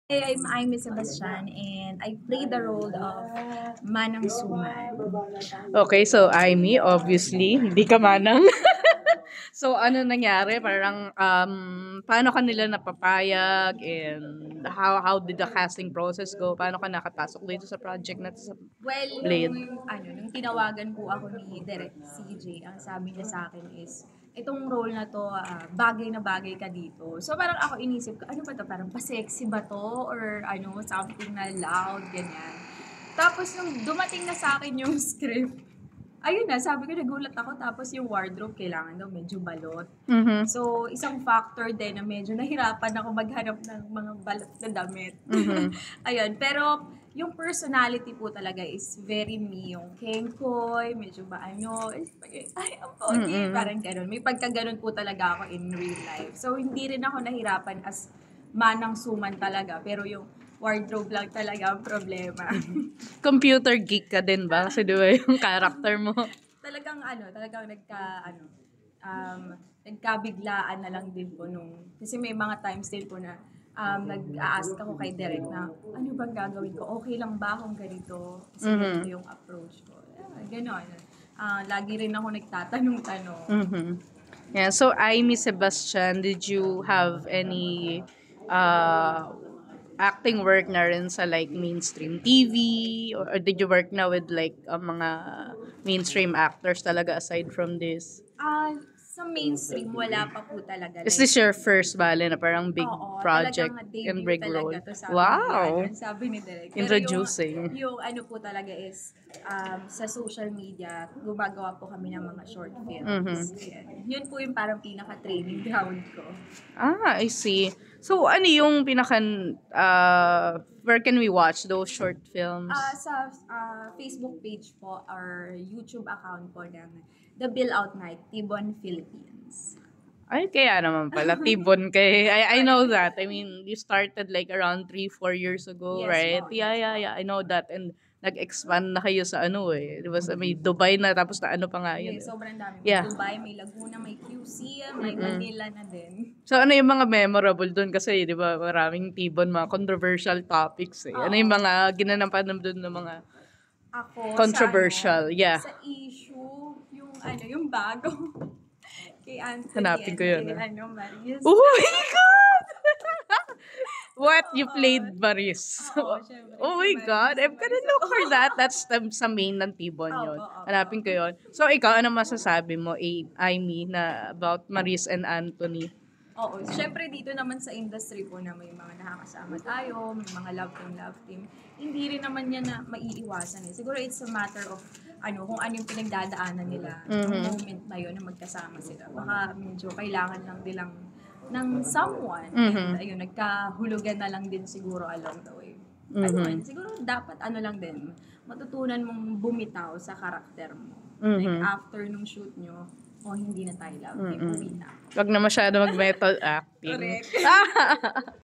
I'm Aimee Sebastian and I play the role of Manang Suman. Okay, so Aimee, obviously, hindi ka manang. So, ano nangyari? Parang, paano ka nila napapayag and how did the casting process go? Paano ka nakapasok dito sa project na to sa Well, Blade? nung tinawagan po ako ni Direk CJ, ang sabi niya sa akin is, itong role na to, bagay na bagay ka dito. So parang ako inisip ko, ano ba to? Parang pa-sexy ba to? Or ano, something na loud, ganyan. Tapos nung dumating na sa akin yung script, ayun na, sabi ko nagulat ako. Tapos yung wardrobe, kailangan daw medyo balot. Mm-hmm. So, isang factor din na medyo nahirapan ako maghanap ng mga balot na damit. Mm-hmm. Ayun, pero yung personality po talaga is very me. Yung kengkoy, medyo ba ano, ay, ang pogi, parang ganun. May pagka-ganun po talaga ako in real life. So, hindi rin ako nahirapan as manang suman talaga. Pero yung wardrobe lang talaga ang problema. Computer geek ka din ba? Kasi di ba yung character mo? talagang nagkabiglaan na lang din po nung, kasi may mga times din po na nag-a-ask ako kay Derek na, ano bang gagawin ko? Okay lang ba akong ganito? Kasi ganito yung approach ko. Ganon. Lagi rin ako nagtatanong-tanong. Mm-hmm. Yeah, so Aimee Sebastian, did you have any acting work na rin sa like mainstream TV or did you work na with like mga mainstream actors talaga aside from this? Sa mainstream, wala pa po talaga. Is this your first bale na parang big Oo, project talagang and debut big role? talaga to, Wow! sabi ni Derek. Pero Introducing. yung ano po talaga is, sa social media, gumagawa po kami ng mga short films. Yun po yung parang pinaka-training ground ko. I see. So, ano yung where can we watch those short films? Sa Facebook page po or YouTube account po ng The Bill Out Night, Tibon, Philippines. Ay, kaya naman pala. Tibon kay. I know that. I mean, you started like around 3-4 years ago, Yes, right? po, Yeah. I know that. And nag-expand na kayo sa ano eh. Di ba, may Dubai na tapos na ano pa nga yun. Yes, sobrang dami. May Dubai, may Laguna, may QC, may Manila na din. So, ano yung mga memorable doon? Kasi, di ba, maraming Tibon, mga controversial topics eh. Ano yung mga ginanapan doon ng mga controversial? Sa issue, yung bago. Kay Anthony. Hanapin ko yun. Marius. Oh my God! What? You played Maris? Syempre, Oh my God! I'm gonna look for that. That's sa main ng Tibon yun. Hanapin ko yun. So, ikaw, ano masasabi mo, Aimee, na about Maris and Anthony? Oo. Syempre, dito naman sa industry po na may mga nakakasama tayo, may mga love team, hindi rin naman yan na maiiwasan eh. Siguro it's a matter of kung ano yung pinagdadaanan nila yung moment na yun na magkasama sila. Baka medyo kailangan lang nilang ng someone. And ayun, nagkahulugan na lang din siguro along the way. Ayun, siguro dapat lang din, matutunan mong bumitaw sa karakter mo. Like after nung shoot nyo, hindi na tayo love team, uwi na. Wag na masyado mag-metal acting. Correct.